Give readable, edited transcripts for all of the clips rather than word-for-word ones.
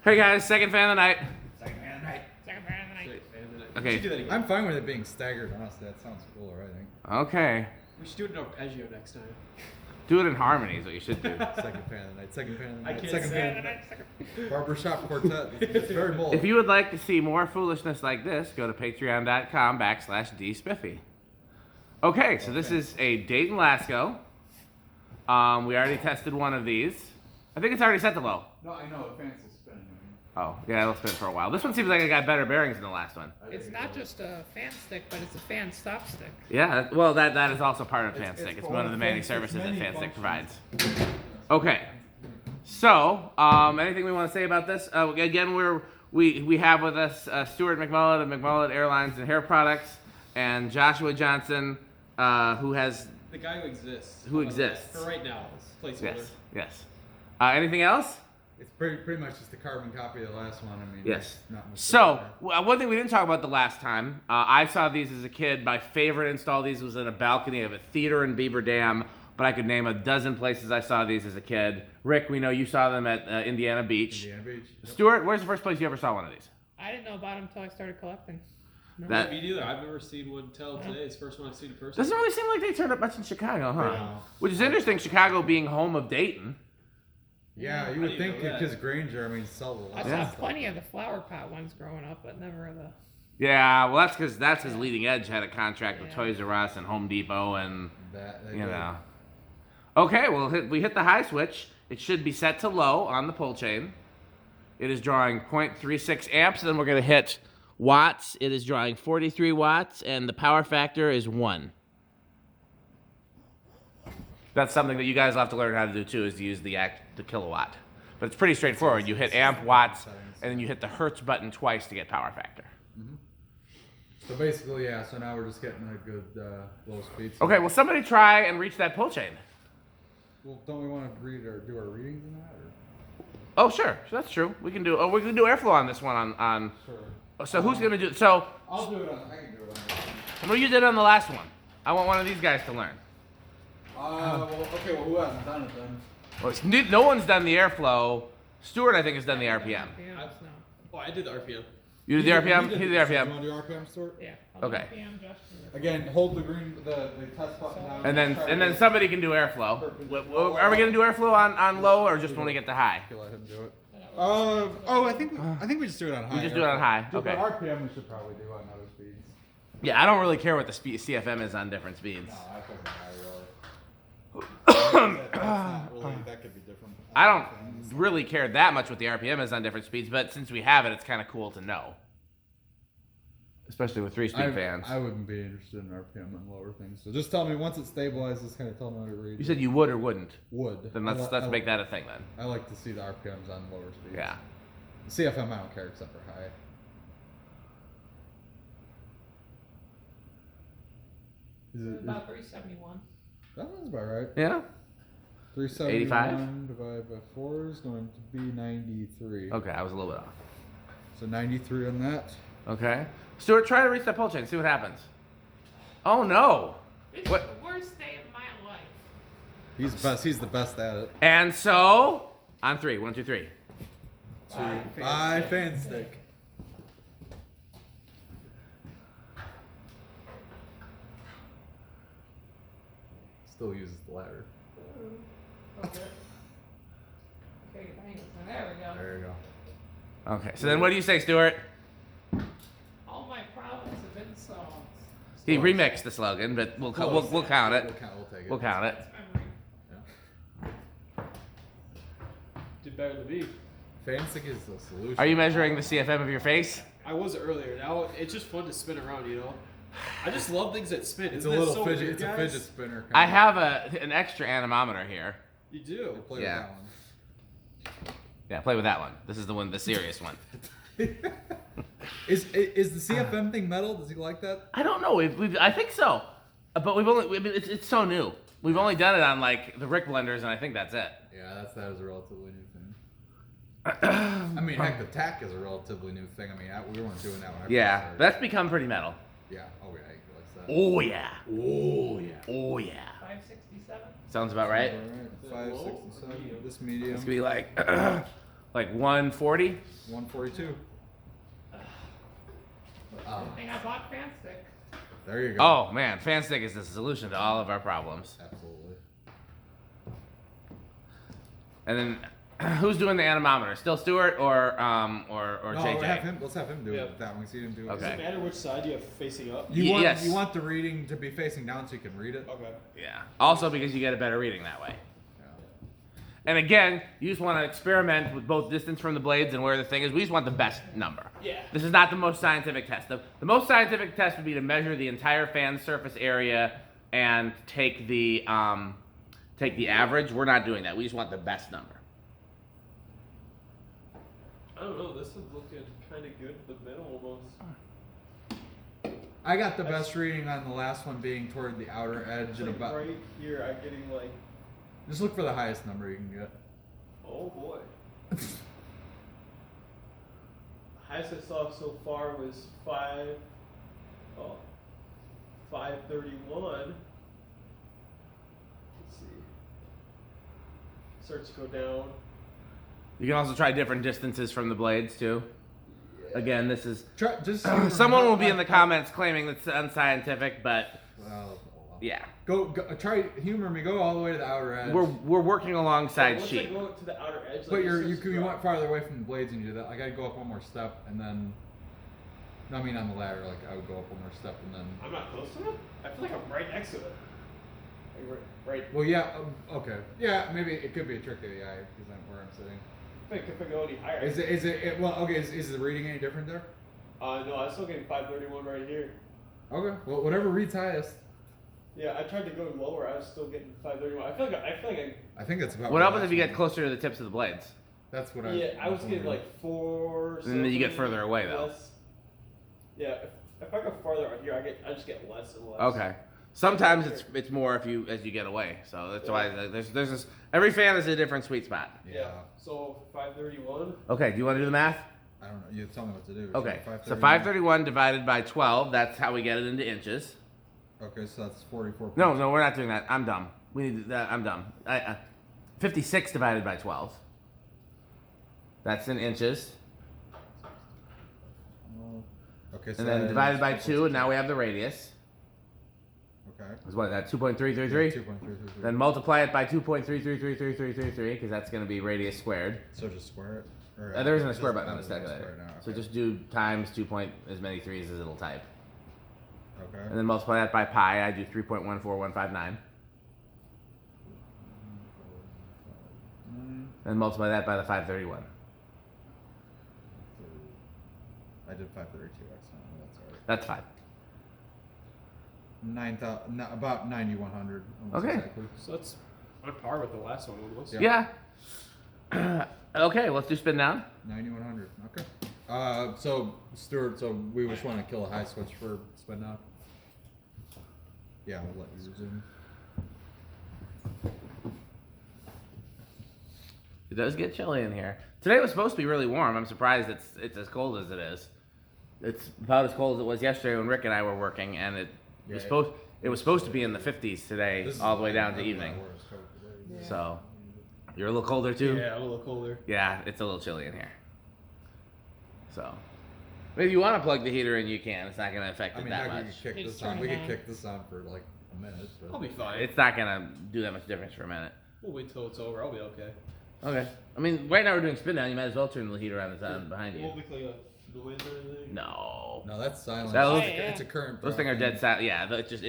Hey guys, second fan of the night. Second fan of the night. Second fan of the night. Okay. I'm fine with it being staggered, honestly. That sounds cooler, I think. Okay. We should do it in arpeggio next time. Do it in harmony is what you should do. Second fan of the night. Second fan of the I night. can't Second say fan of the night. Barbershop quartet. It's very bold. If you would like to see more foolishness like this, go to patreon.com/dspiffy. Okay, so this is a Dayton Lasko. We already tested one of these. I think it's already set to low. No, I know. The fan's still spinning. Oh, yeah, it'll spin for a while. This one seems like it got better bearings than the last one. It's not just a fan stick, but it's a fan stop stick. Yeah, well, that is also part of FanStick. It's for one of the many FanStick's services that many FanStick functions. provides. Okay, so anything we want to say about this? Again, we have with us Stuart McMullet of McMullet Airlines and Hair Products, and Joshua Johnson, who has The guy who exists. Who exists. For right now. Placeholder. yes. Anything else? It's pretty much just a carbon copy of the last one. I mean, Yes. not much So, different. one thing we didn't talk about the last time, I saw these as a kid. My favorite install of these was in a balcony of a theater in Beaver Dam, but I could name a dozen places I saw these as a kid. Rick, we know you saw them at Indiana Beach. Indiana Beach. Yep. Stuart, where's the first place you ever saw one of these? I didn't know about them until I started collecting. No. That- Me neither. I've never seen one till today. It's the first one I've seen in person. Doesn't really seem like they turned up much in Chicago, huh? No. Which is interesting, Chicago being home of Dayton. Yeah, you I would didn't think know that. because Grainger, I mean, sells a lot I of saw stuff. plenty of the flower pot ones growing up, but never the. Yeah, well, that's because Leading Edge had a contract with Yeah. Toys R Us and Home Depot and, That you know. Okay, well, we hit the high switch. It should be set to low on the pull chain. It is drawing 0.36 amps, and then we're going to hit watts. It is drawing 43 watts, and the power factor is 1. That's something that you guys will have to learn how to do, too, is to use the kilowatt. But it's pretty straightforward. You hit amp, watts, and then you hit the hertz button twice to get power factor. So basically, yeah. So now we're just getting a good low speed. Okay, well, somebody try and reach that pull chain. Well, don't we want to read or do our readings in that? Or? Oh, sure. That's true. We can do airflow on this one on Sure. so who's going to do so I'll do it on. I can do it on. what you did on the last one. I want one of these guys to learn. Well, okay. Well, who hasn't done it then? Well, no one's done the airflow. Stuart, I think, has done the RPM. No. Oh, I did the RPM. You did the RPM? He did the You want RPM. to do RPM, Stuart? Yeah. I'll do Okay. RPM just for- Again, hold the test button down. And then somebody can do airflow. Are we going to do airflow on low or just when we get to high? Let him do it. I think we just do it on high. We just do it on high. But Okay. RPM we should probably do on other speeds. Yeah, I don't really care what the CFM is on different speeds. No, that doesn't matter really. That's not really. That could be different. I don't really care that much what the RPM is on different speeds, but since we have it, it's kind of cool to know. Especially with 3-speed fans. I wouldn't be interested in RPM on lower things. So just tell me once it stabilizes, kind of tell me what it reads. You said you would or wouldn't. Would. Then let's make that a thing then. I like to see the RPMs on lower speeds. Yeah. CFM I don't care except for high. It's about 371. That sounds about right. Yeah? 371 divided by 4 is going to be 93. Okay, I was a little bit off. So 93 on that. Okay. Stuart, try to reach that pull chain. See what happens. Oh, no. It's What? the worst day of my life. He's best. He's the best at it. And so, on 3. 1, 2, 3. Bye, fan stick. Still uses the ladder. Okay. Okay, thanks. There we go. There you go. Okay, so then what do you say, Stuart? All my problems have been solved. He remixed the slogan, but we'll count it. We'll take it. We'll count it. That's memory. Did better than me. Fan stick is the solution. Are you measuring the CFM of your face? I was earlier. Now it's just fun to spin around, you know. I just love things that spin. It's Isn't a that little so fidget. weird, It's a guys? fidget spinner. Kind I of. have an extra anemometer here. You do. Play Yeah. with Yeah, play with that one. This is the serious one. that one. Is the CFM thing metal? Does he like that? I don't know. I think so, but it's so new. We've only done it on like the Rick blenders, and I think that's it. Yeah, that is a relatively new thing. I mean, heck, the tack is a relatively new thing. I mean, we weren't doing that when I first Yeah, started. that's become pretty metal. Yeah. Oh yeah, he likes that. Oh yeah. Oh yeah. Oh yeah. 567. Sounds about right. All right. 567. This medium. It's gonna be like Like 140? 142. I think I bought fan stick. There you go. Oh man, fan stick is the solution to all of our problems. Absolutely. And then, who's doing the anemometer? Still Stuart or No, JJ? let's have him do Yeah. it that one because he didn't do it. Okay. Does it matter which side you have facing up? Yes. You want the reading to be facing down so you can read it. Okay. Yeah. Also because you get a better reading that way. Yeah. And again, you just want to experiment with both distance from the blades and where the thing is. We just want the best number. Yeah. This is not the most scientific test. The most scientific test would be to measure the entire fan surface area and take the average. We're not doing that. We just want the best number. I don't know. This is looking kind of good. The middle almost. I got the best reading on the last one being toward the outer edge It's and like about. right here, I'm getting like, Just look for the highest number you can get. oh boy. Highest I saw so far was 531. Let's see. Starts to go down. You can also try different distances from the blades too. Again, this is Try, just someone will be in the comments claiming that's unscientific, but Well, yeah, go try humor me. Go all the way to the outer edge. we're working alongside Once sheep. I go to the outer edge, like But it you starts to went drop. farther away from the blades and you do that. I gotta go up one more step and then. No, I mean on the ladder. Like I would go up one more step and then. I'm not close to it? I feel like I'm right next to it. Like right. Well, yeah. Okay. Yeah, maybe it could be a trick of the eye because I'm where I'm sitting. If I go any higher. Is it well? Okay. Is the reading any different there? No, I'm still getting 531 right here. Okay. Well, whatever reads highest. Yeah, I tried to go lower. I was still getting 531. I feel like I think it's about. What the happens last if you get one. closer to the tips of the blades? That's what I was getting like 4. And then you get something, further away, though. less. Yeah, if I go farther out here, I just get less and less. Okay. Sometimes it's more as you get away. So that's why there's this. Every fan is a different sweet spot. Yeah. So 531. Okay. Do you want to do the math? I don't know. You tell me what to do. Okay. So 531. 531 divided by 12. That's how we get it into inches. Okay, so that's 44. No, we're not doing that. I'm dumb. We need that. I'm dumb. 56 divided by 12. That's in inches. Okay, so And then that divided is- by 2, and now we have the radius. Okay. Is what, that 2.333? 2.333. Then multiply it by 2.3333333, because that's going to be radius squared. So just square it. Or, There isn't a square just- button on this there's no calculator. square now, So okay. just do times 2 point as many threes as it'll type. Okay. And then multiply that by pi, I do 3.14159. And multiply that by the 531. I did 532 accidentally. That's alright. That's fine. 9,000, about 9,100. Okay. Exactly. So that's on par with the last one almost. Yeah. Yeah. Okay, let's do spin down. 9,100. Okay. So Stuart, so we just want to kill a high switch for spin down. Yeah, we'll let you zoom. It does get chilly in here. Today was supposed to be really warm. I'm surprised it's as cold as it is. It's about as cold as it was yesterday when Rick and I were working, and it was supposed to be in the 50s today, This is all the way down to definitely evening. not worse coat today. So you're a little colder too. Yeah, a little colder. Yeah, it's a little chilly in here. So if you want to plug the heater in, you can. It's not going to affect I it mean, that heck, we much. could kick It's this on. We turning could on. kick this on for like a minute. But I'll be fine. It's not going to do that much difference for a minute. We'll wait till it's over. I'll be okay. Okay. I mean, right now we're doing spin down. You might as well turn the heater on. It's on behind you. Won't make like a noise or anything. No. No, that's silent. Those- It's a current. Those things are dead silent. Yeah, it just so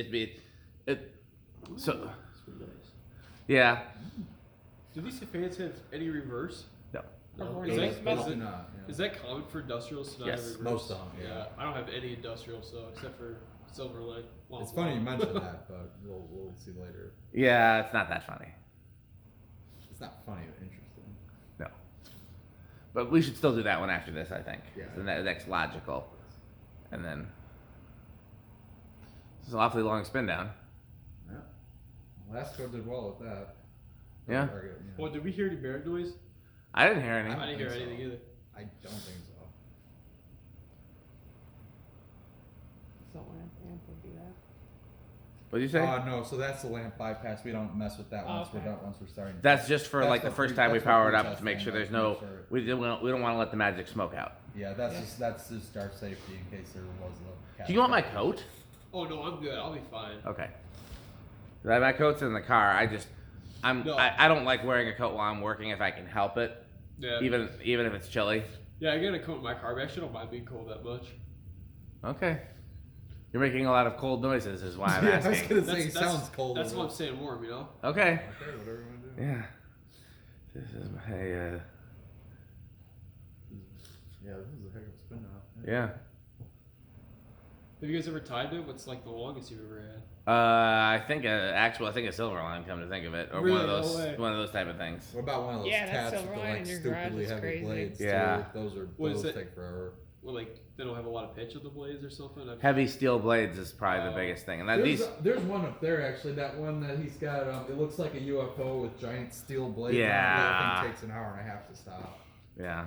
It's pretty nice. yeah. Do these fans have any reverse? No. No. Is Is that- that, is is, Probably it, not. Yeah. is that common for industrials to not Yes, have reverse? most of them, yeah. I don't have any industrial, so except for Silver Lake. Well, It's funny you mentioned that, but we'll see later. Yeah, it's not that funny. It's not funny, but interesting. No. But we should still do that one after this, I think. Yeah. It's the next logical. And then this is an awfully long spin down. Yeah. Lasko did well with that. Yeah. Target, you know. Well, did we hear any bear noise? I didn't hear any. I I didn't hear think so. anything either. I don't think so. So when I do that. What did you say? No, so that's the lamp bypass. We don't mess with that once we're Okay. done. Once we're starting. That's just for That's like the what first pre- time we that's what power it up pre-test to make thing, sure there's like, no. make sure- We don't want to let the magic smoke out. Yeah, that's just our safety in case there was a. Do you want my coat? Oh no, I'm good. I'll be fine. Okay. My coat's in the car. No. I don't like wearing a coat while I'm working if I can help it. Yeah. Even if it's chilly. Yeah, I got a coat in my car, but I actually don't mind being cold that much. Okay. You're making a lot of cold noises, is why I'm Yeah, I was asking. gonna say it sounds cold. That's why I'm staying warm, you know? Okay. Okay, whatever you want to do. Yeah. This is my. Yeah, this is a heck of a spin off. Yeah. Have you guys ever tied to it? What's like the longest you've ever had? I think a silver line. Come to think of it, or Really? one of those type of things. What about one of those Yeah, that tats with silver the line like in your garage stupidly is heavy crazy. blades? Yeah. Too? What is Those it? take forever. Well, like they don't have a lot of pitch of the blades or something. Heavy steel blades is probably the biggest thing, and that There's one up there actually. That one that he's got. It looks like a UFO with giant steel blades. Yeah. That thing takes an hour and a half to stop. Yeah.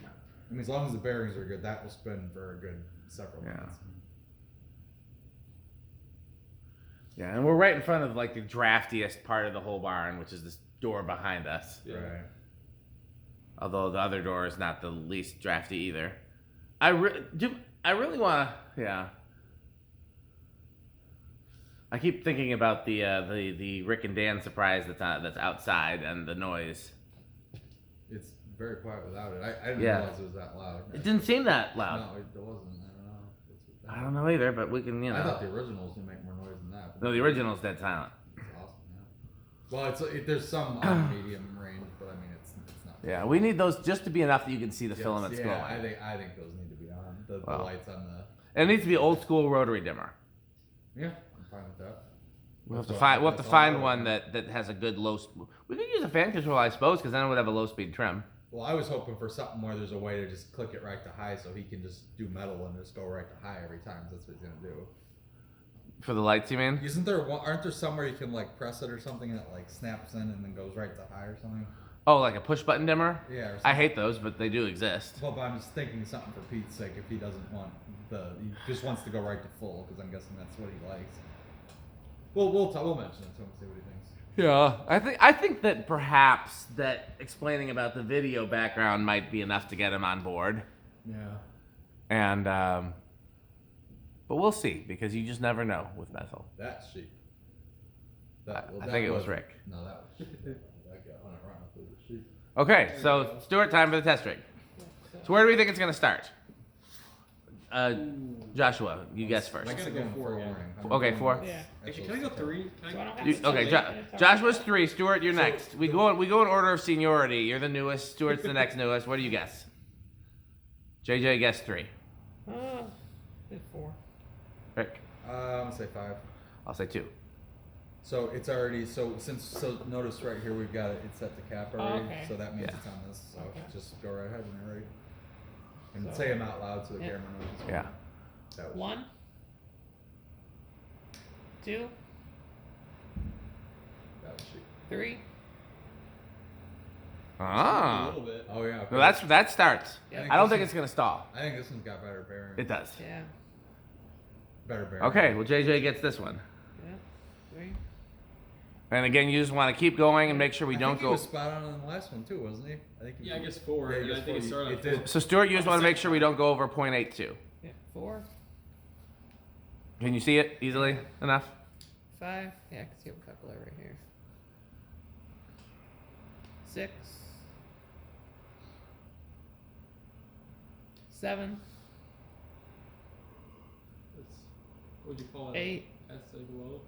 I mean, as long as the bearings are good, that will spin for a good several Yeah. minutes. Yeah, and we're right in front of like the draftiest part of the whole barn, which is this door behind us. Yeah. Right. Although the other door is not the least drafty either. I really want to. Yeah. I keep thinking about the Rick and Dan surprise that's outside and the noise. It's very quiet without it. I didn't Yeah. realize it was that loud. It didn't seem that loud. No, it wasn't. I don't know. What's with that? I don't know either, but we can, I thought the originals would make more noise than that. No, the original's dead silent. It's awesome. Yeah. Well, there's some on medium range, but I mean it's not. Yeah, we need those just to be enough that you can see the Yes, filaments yeah, glowing. I think those need to be on the Wow. lights on the. And it needs to be old school rotary dimmer. Yeah, I'm fine with that. We'll have to So find that's all find I one want. that has a good low. We could use a fan control, I suppose, because then it would have a low speed trim. Well, I was hoping for something where there's a way to just click it right to high, so he can just do metal and just go right to high every time. That's what he's gonna do. For the lights, you mean? Isn't there one? Aren't there somewhere you can like press it or something and it like snaps in and then goes right to high or something? Oh, like a push button dimmer? Yeah. Or I something. hate those, but they do exist. Well, but I'm just thinking something for Pete's sake. If he doesn't want he just wants to go right to full, because I'm guessing that's what he likes. Well, we'll mention it to him, see what he thinks. Yeah, I think that perhaps that explaining about the video background might be enough to get him on board. Yeah. And but we'll see, because you just never know with metal. That's sheep. I think it was Rick. No, that was sheep. That guy on it wrong. It was sheep. Okay, so Stuart, time for the test rig. So where do we think it's gonna start? Joshua, you guess first. I gotta go four again. Okay, 4. Yeah. Actually, can I go 3? Can So I I don't go? have to Okay, tell you. Joshua's 3. Stuart, you're next. We go in order of seniority. You're the newest. Stuart's the next newest. What do you guess? JJ guessed 3. Did 4. Rick, I'm gonna say 5. I'll say 2. So it's already notice right here we've got it's set to cap already. Okay. So that means Yeah. it's on this. So Okay. just go right ahead when you're ready. And So- say them out loud so the Yeah. camera knows. Yeah. That was 1, 2, that was sheep. 3. A Ah. little bit. Oh yeah. Well, that starts. Yeah. I don't think it's gonna stall. I think this one's got better bearing. It does. Yeah. Better bearing. Okay, well JJ gets this one. Yeah. 3. And again, you just want to keep going and make sure we I don't think he go. was spot on the last one too, wasn't he? I think. He Yeah, I guess 4. Yeah, and I think it started it on did. 4. So Stuart, you just want to make sure we don't go over 0.82. Yeah. 4, Can you see it easily enough? 5. Yeah, I can see a couple over here. 6, 7, What'd you call it? 8. That's like low.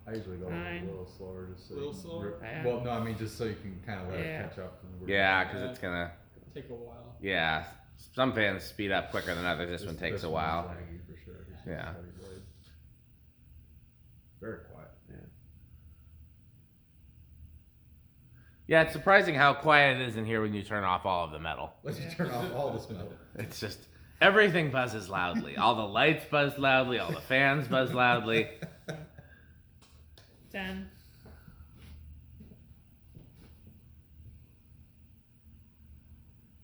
I usually go a 9. little slower, just so. Little you can slower? Yeah. Well, no, I mean just so you can kind of let Yeah. it catch up. and we're- Yeah, because it's gonna. Take a while. Yeah, some fans speed up quicker than others. This one takes this a one's while. laggy for sure. This Yeah. one's heavy blade. Very quiet. Yeah, it's surprising how quiet it is in here when you turn off all of the metal. Let's just turn off all this metal. It's just everything buzzes loudly. All the lights buzz loudly. All the fans buzz loudly. 10.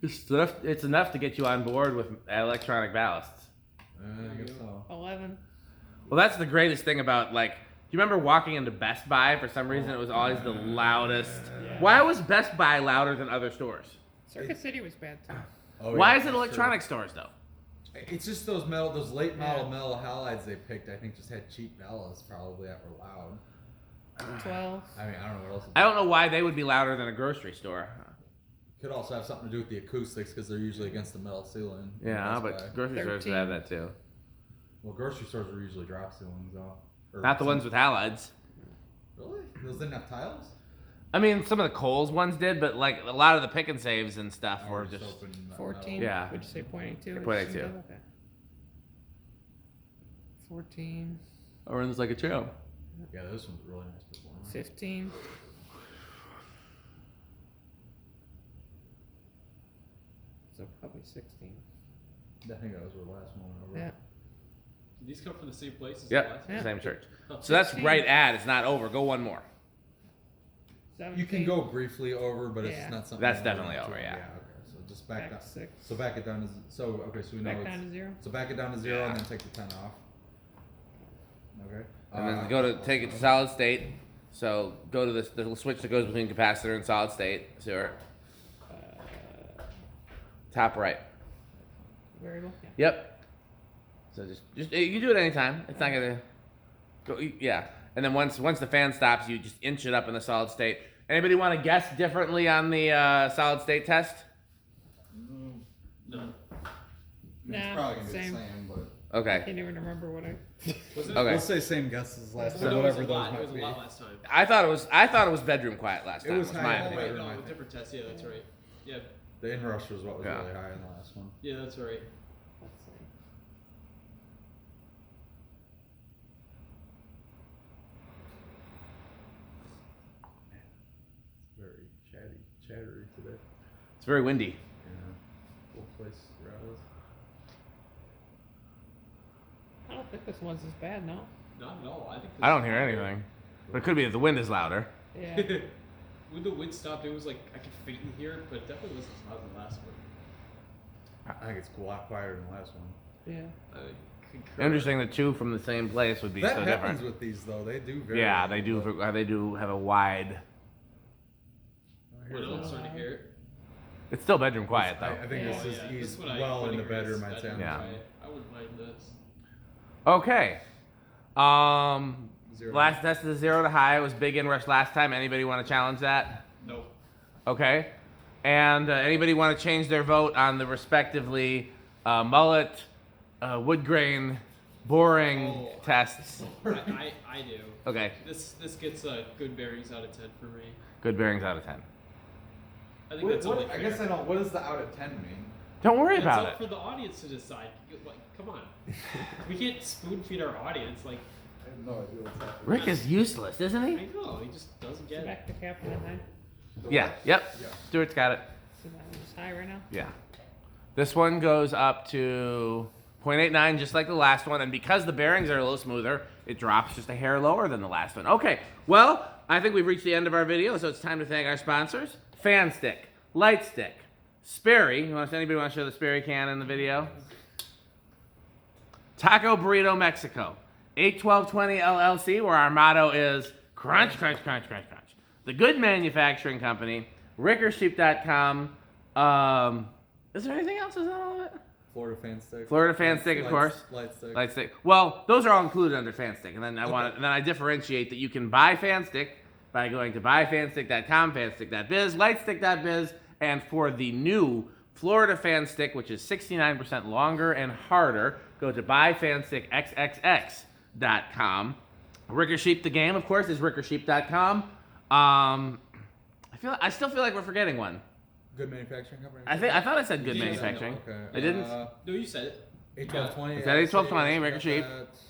It's enough to get you on board with electronic ballasts. I guess so. 11. Well, that's the greatest thing about, like, do you remember walking into Best Buy? For some reason, it was always the loudest. Yeah. Why was Best Buy louder than other stores? Circuit City was bad too. Oh, Why yeah, is it that's electronic stores, though? true. It's just those late model Yeah. metal halides they picked. I think just had cheap bellas probably that were loud. 12. I mean, I don't know what else. I don't know why they would be louder than a grocery store. Could also have something to do with the acoustics because they're usually against the metal ceiling. in Yeah, Best but Buy. grocery stores would have that too. Well, grocery stores are usually drop ceilings though. Or Not the some- ones with halides. Really? Those didn't have tiles? I mean, some of the Kohl's ones did, but like a lot of the pick and saves and stuff Or were just. open metal. 14. Yeah. Would you say pointing to? Pointing to. Okay. 14. Or runs like a champ. Yeah, this one's really nice performance. 15. So probably 16. I think that was our last one over. Yeah. Did these come from the same place as the Yep, last Yeah. same church. one? So that's 16. right at. It's not over. Go one more. 17. You can go briefly over, but it's Yeah. not something. That's you definitely want over, to. yeah. Okay, so just back Back down. to 6. So back it down to so okay. So we know Back it's down to 0. so back it down to 0 and Yeah. then take the 10 off. Okay. And then go to take it to solid state. So go to this the little switch that goes between capacitor and solid state. Sure. Top right. Variable. Yeah. Yep. So just you can do it anytime. It's not gonna go. Yeah. And then once the fan stops, you just inch it up in the solid state. Anybody want to guess differently on the solid state test? No. I mean, Nah, it's probably gonna be same. the same, but I Okay. can't even remember what I. Was it? Okay. we'll say same guess as last No, time. it was Whatever a those lot. It might was a be. lot last time. I thought it was bedroom quiet last It time. was Was high my end. Oh wait, opinion. no, I a think. different test. Yeah, that's right. Yeah, The inrush was what was Yeah. really high in the last one. yeah, that's right. Let's see. Very chattery today. It's very windy. Yeah. Full place rattles. I don't think this one's as bad, no. Not at all. I think. I don't hear anything. But it could be that the wind is louder. Yeah. When the wind stopped, it was like I could faintly hear it, but it definitely wasn't as loud as the last one. I think it's a lot quieter than the last one. Yeah. I concur. Interesting that two from the same place would be That so happens different. with these though. They do very. Yeah, well, they do. but- They do have a wide. We're not starting to hear it. It's still bedroom quiet I though. think Yeah. this is This he's one I well put in the agree is bedroom. I'd say. bedroom Yeah. quiet. I wouldn't mind this. Okay. Zero. Last test is 0 to high. It was big inrush last time. Anybody want to challenge that? Nope. Okay. And anybody want to change their vote on the respectively mullet, wood grain, boring Oh. tests? I do. Okay. This gets good bearings out of 10 for me. Good bearings out of 10. I think that's only I fair. guess I don't. What does the out of 10 mean? Don't worry It's about up it. for the audience to decide. Like, come on. We can't spoon feed our audience. Like, I have no idea what's happening. Rick is useless, isn't I he? know he just doesn't So get it. back to cap and then. Yeah. Yep. Yeah. Stuart's got it. So that one's high right now. Yeah. This one goes up to 0.89, just like the last one. And because the bearings are a little smoother, it drops just a hair lower than the last one. Okay. Well, I think we've reached the end of our video, so it's time to thank our sponsors. Fan Stick, Light Stick, Sperry. Anybody want to show the Sperry can in the video? Taco Burrito Mexico. 81220 LLC, where our motto is crunch, crunch, crunch, crunch, crunch. The Good Manufacturing Company, rickersheep.com. Is there anything else? Is that all of it? Florida fan stick. Florida fan stick, of Light- course. Light stick. Light stick. Well, those are all included under fan stick, and then I differentiate that you can buy fan stick by going to buyfanstick.com, fanstick.biz, lightstick.biz, and for the new Florida fan stick, which is 69% longer and harder, go to buyfanstickxxx.com. Rickersheep the game, of course, is rickersheep.com. I still feel like we're forgetting one. Good manufacturing company. I thought I said good You did. manufacturing. Okay. I didn't. No, you said it. 81220. Is that 81220, Ricochet?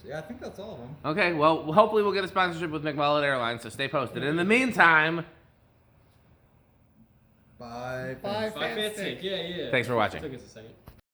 Yeah, I think that's all of them. Okay, well, hopefully we'll get a sponsorship with McMullet Airlines, so stay posted. In the meantime, Bye. Bye. Fantastic. Yeah. thanks for watching. Took us a second.